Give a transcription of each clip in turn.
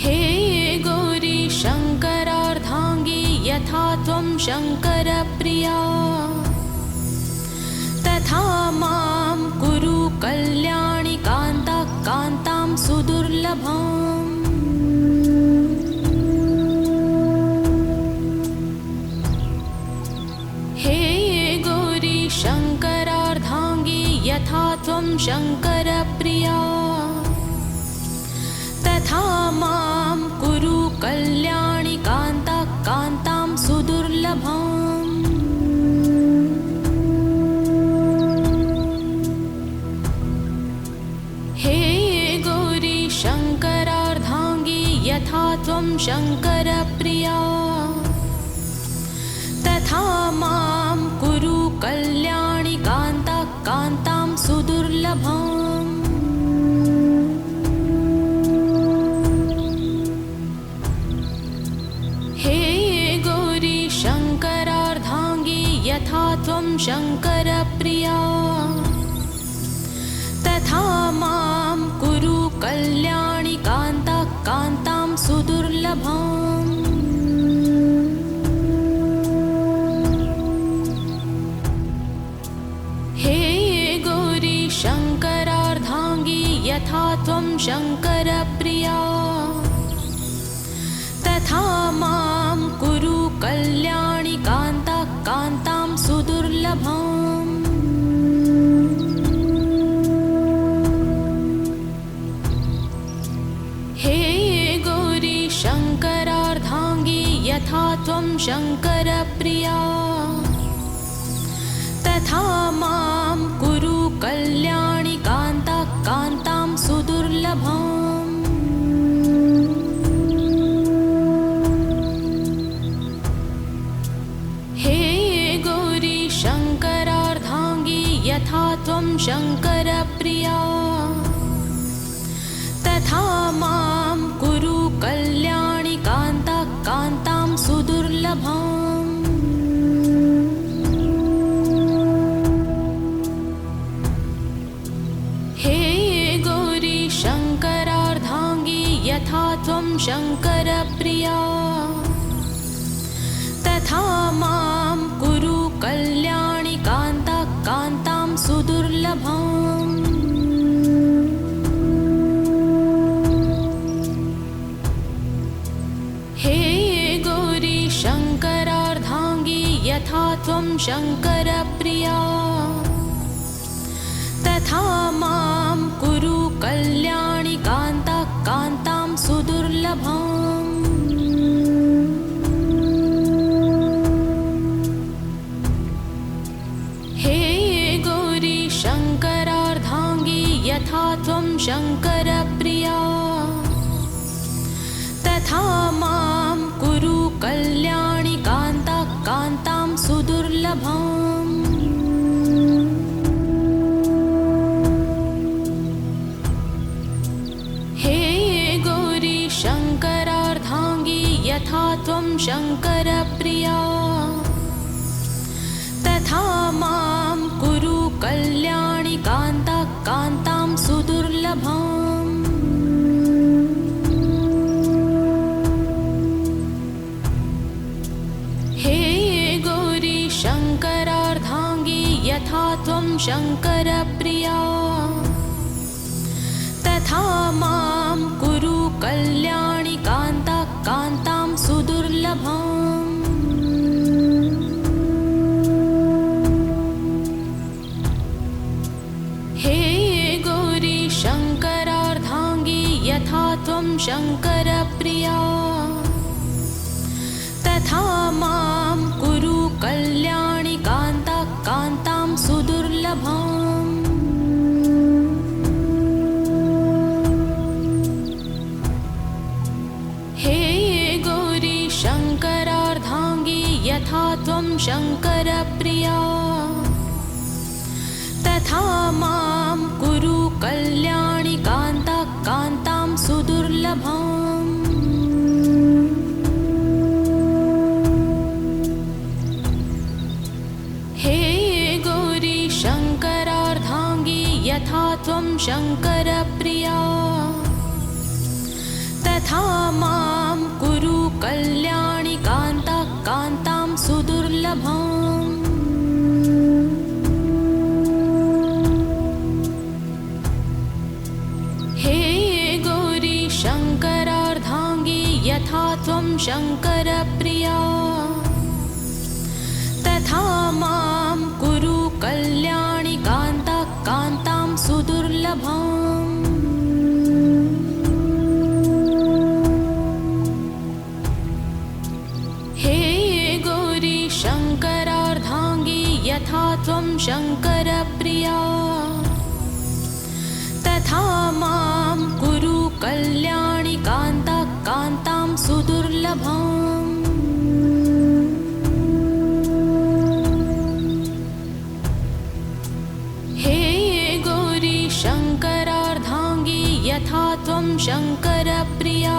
हे गौरी शङ्करार्धाङ्गी यथा त्वं शङ्करप्रिया तथा मां कुरु कल्याणि कान्ता कान्तां सुदुर्लभाम्। हे गौरी शङ्करार्धाङ्गी यथा त्वं शङ्करप्रिया तथा मां कुरु कल्याणि कान्ता कान्तां सुदुर्लभाम्। हे गौरी शङ्करार्धाङ्गी यथा त्वं शङ्करप्रिया तथा मां कुरु कल्याणि कान्ता कान्तां सुदुर्लभाम्। हे गौरी शङ्करार्धाङ्गी यथा त्वं शङ्करप्रिया तथा मां कुरु कल्याणि कान्ता कान्तां सुदुर्लभाम्। हे गौरी शङ्करार्धाङ्गी यथा त्वं शङ्करप्रिया तथा मां कुरु कल्याणि कान्ता कान्तां सुदुर्लभाम्। हे गौरी शङ्करार्धाङ्गी यथा त्वं शङ्करप्रिया तथा मां कुरु कल्याणि कान्ता कान्तां सुदुर्लभाम्। हे गौरी शङ्करार्धाङ्गी यथा त्वं शङ्करप्रिया तथा मां कुरु कल्याणि कान्ता कान्तां सुदुर्लभाम्। हे गौरी शङ्करार्धाङ्गी यथा त्वं शङ्करप्रिया तथा मां कुरु कल्याणि कान्ता कान्तां सुदुर्लभाम्। हे गौरी शङ्करार्धाङ्गी यथा त्वं शङ्करप्रिया तथा मां कुरु कल्याणि कान्ता कान्तां सुदुर्लभाम्। हे गौरी शङ्करार्धाङ्गी यथा त्वं शङ्करप्रिया तथा मां कुरु कल्याणि कान्ता कान्तां सुदुर्लभाम्। हे गौरी शङ्करार्धाङ्गी यथा त्वं शङ्करप्रिया तथा मां कुरु कल्याणि कान्ता कान्तां सुदुर्लभाम्। हे गौरी शङ्करार्धाङ्गी यथा त्वं शङ्करप्रिया तथा मां कुरु कल्याणि कान्ता कान्तां सुदुर्लभाम्। हे गौरी शङ्करार्धाङ्गी यथा त्वं शङ्करप्रिया तथा मां कुरु कल्याणि कान्ता कान्तां सुदुर्लभाम्। हे गौरी शङ्करार्धाङ्गी यथा त्वं शङ्करप्रिया तथा मां कुरु कल्याणि कान्ता कान्तां सुदुर्लभाम्। हे गौरी शङ्करार्धाङ्गी यथा त्वं शङ्करप्रिया तथा सुदुर्लभाम्। हे गौरी शङ्करार्धाङ्गी यथा त्वं शङ्करप्रिया तथा मां कुरु कल्याणि कान्ता कान्तां सुदुर्लभाम्। हे गौरी शङ्करार्धाङ्गी यथा त्वं शङ्करप्रिया तथा मां कुरु कल्याणि कान्ता कान्तां सुदुर्लभाम्। हे गौरी शङ्करार्धाङ्गी यथा त्वं शङ्करप्रिया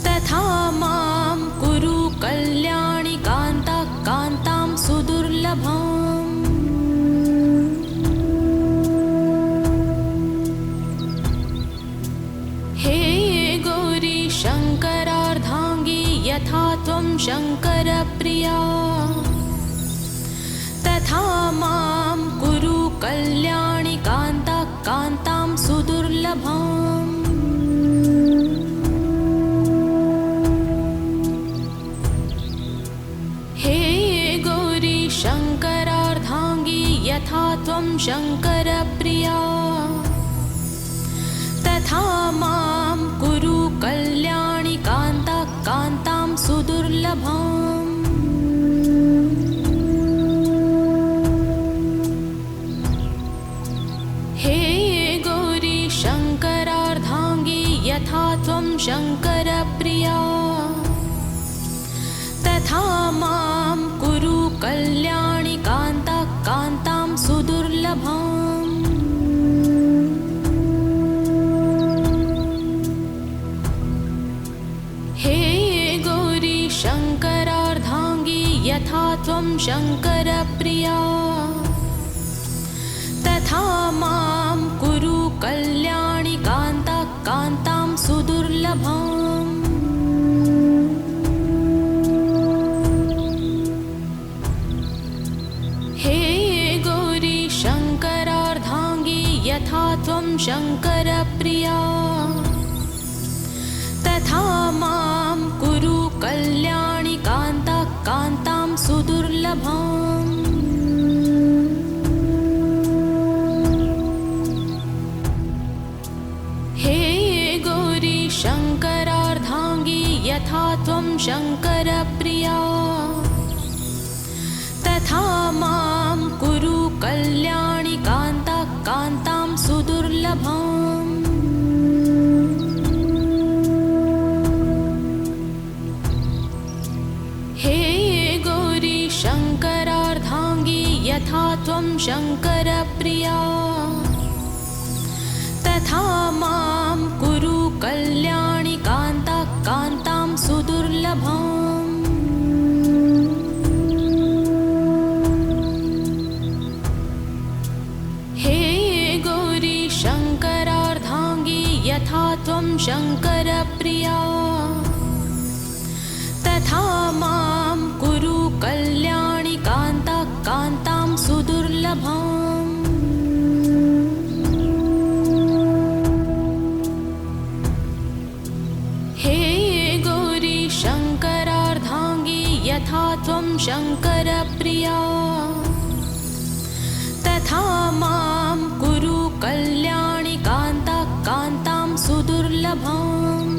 तथा मां कुरु कल्याणि कान्ता कान्तां सुदुर्लभाम्। हे गौरी शङ्करार्धाङ्गी यथा त्वं शङ्करप्रिया तथा मां कुरु कल्याणि कान्ता कान्तां सुदुर्लभाम्। हे गौरी शङ्करार्धाङ्गी यथा त्वं शङ्करप्रिया तथा मां कुरु कल्याणि कान्ता कान्तां सुदुर्लभाम्। हे गौरी शङ्करार्धाङ्गी यथा त्वं शङ्करप्रिया तथा मां कुरु कल्याणि कान्ता कान्तां सुदुर्लभाम्। हे गौरी शङ्करार्धाङ्गी यथा त्वं शङ्करप्रिया तथा मां कुरु कल्याणि कान्ता कान्तां सुदुर्लभाम्। हे गौरी शङ्करार्धाङ्गी यथा त्वं शङ्करप्रिया तथा मां कुरु कल्याणि कान्ता कान्तां सुदुर्लभाम्। हे गौरी शङ्करार्धाङ्गी यथा त्वं शङ्करप्रिया तथा मां कुरु कल्याणि कान्ता कान्तां सुदुर्लभाम्। हे गौरी शङ्करार्धाङ्गी यथा त्वं शङ्करप्रिया तथा मां कुरु कल्याणि कान्ता कान्तां सुदुर्लभाम्। हे गौरी शङ्करार्धाङ्गी यथा त्वं शङ्करप्रिया तथा मां कुरु कल्याणि कान्ता कान्तां सुदुर्लभाम्। हे गौरी शङ्करार्धाङ्गी यथा त्वं शङ्करप्रिया तथा मां कुरु कल्याणि कान्ता कान्तां सुदुर्लभाम्।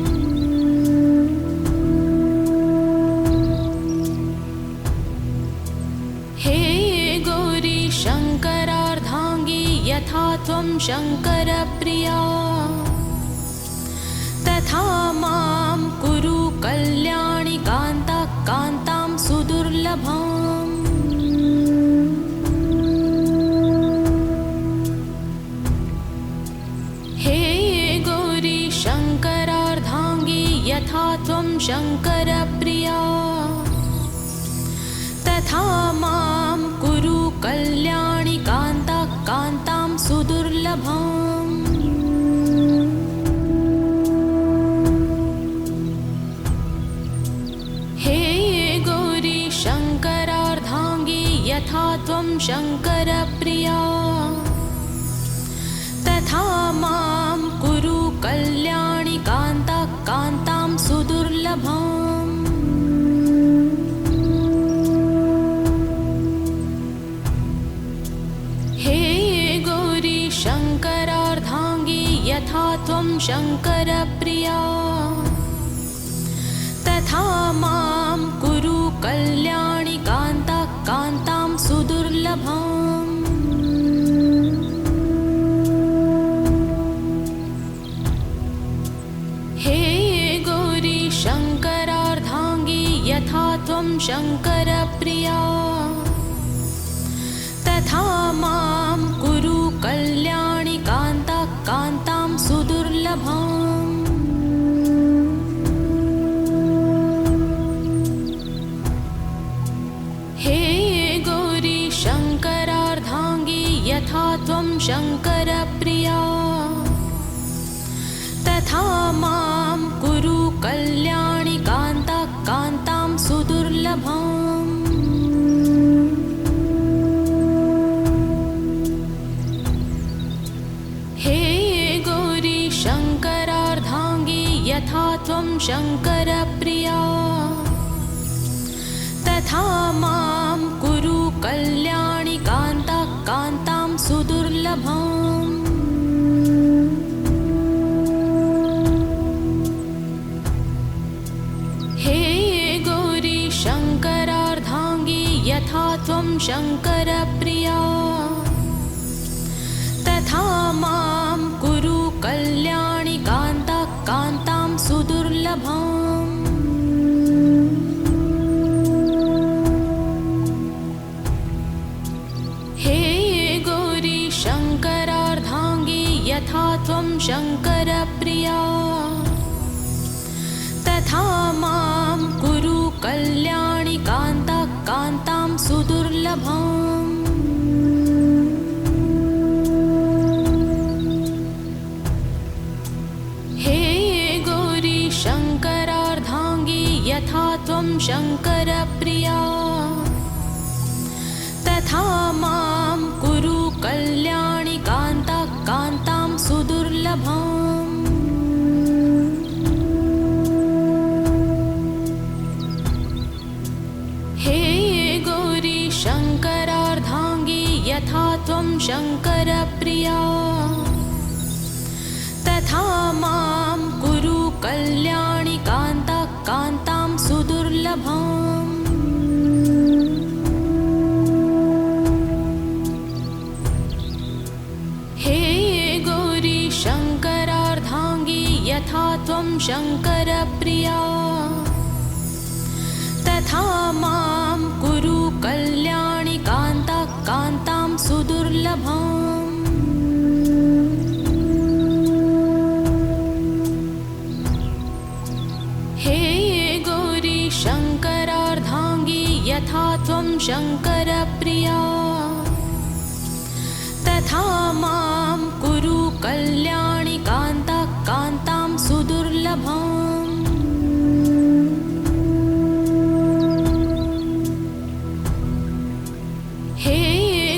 हे गौरी शङ्करार्धाङ्गी यथा त्वं शङ्करप्रिया तथा मां कुरु कल्याणि कान्ता कान्तां सुदुर्लभाम्। हे गौरी शङ्करार्धाङ्गी यथा त्वं शङ्करप्रिया तथा मां कुरु कल्याणि कान्ता कान्तां सुदुर्लभाम्। हे गौरी शङ्करप्रिया तथा मां कुरु कल्याणि कान्ता कान्तां सुदुर्लभाम् हे गौरी शङ्करार्धाङ्गी यथा त्वं शङ्करप्रिया तथा मां कुरु कल्याणि कान्ता कान्तां सुदुर्लभाम् हे गौरी शङ्करार्धाङ्गी यथा त्वं शङ्करप्रिया तथा मां कुरु कल्याणि कान्ता कान्तां सुदुर्लभाम् हे गौरी शङ्करार्धाङ्गी यथा त्वं शङ्करप्रिया तथा मां कुरु कल्याणि कान्ता कान्तां सुदुर्लभाम् हे गौरी शङ्करार्धाङ्गी यथा त्वं शङ्करप्रिया तथा मां कुरु कल्याणि कान्ता कान्तां सुदुर्लभाम् हे गौरी शङ्करार्धाङ्गी यथा त्वं शङ्करप्रिया तथा मां कुरु कल्याणि कान्ता कान्तां सुदुर्लभाम् हे गौरी शङ्करार्धाङ्गी यथा त्वं शङ्करप्रिया तथा मां कुरु कल्याणि कान्ता कान्तां सुदुर्लभाम् हे गौरी शङ्करार्धाङ्गी यथा त्वं शङ्करप्रिया तथा मां कुरु कल्याणि कान्ता कान्तां सुदुर्लभाम् हे गौरी शङ्करार्धाङ्गी यथा त्वं शङ्करप्रिया तथा मां कुरु कल्याणि कान्ता कान्तां सुदुर्लभाम् हे गौरी शङ्करार्धाङ्गी यथा त्वं शङ्करप्रिया तथा मां कुरु कल्याणि कान्ता कान्तां सुदुर्लभाम् हे गौरी शङ्करार्धाङ्गी यथा त्वं शङ्करप्रिया तथा मां कुरु कल्याणि कान्ता कान्तां सुदुर्लभाम् हे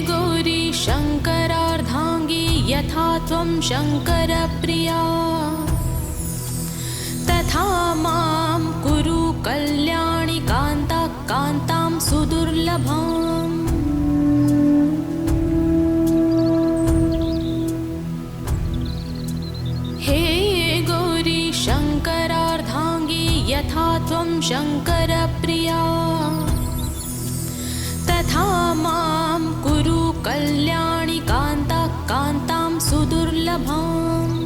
गौरी शङ्करार्धाङ्गी यथा त्वं शङ्करप्रिया तथा मां कुरु कल्याणि कान्ता कान्तां सुदुर्लभाम् हे गौरी शङ्करार्धाङ्गी यथा त्वं शङ्करप्रिया तथा मां कुरु कल्याणि कान्ता कान्तां सुदुर्लभाम्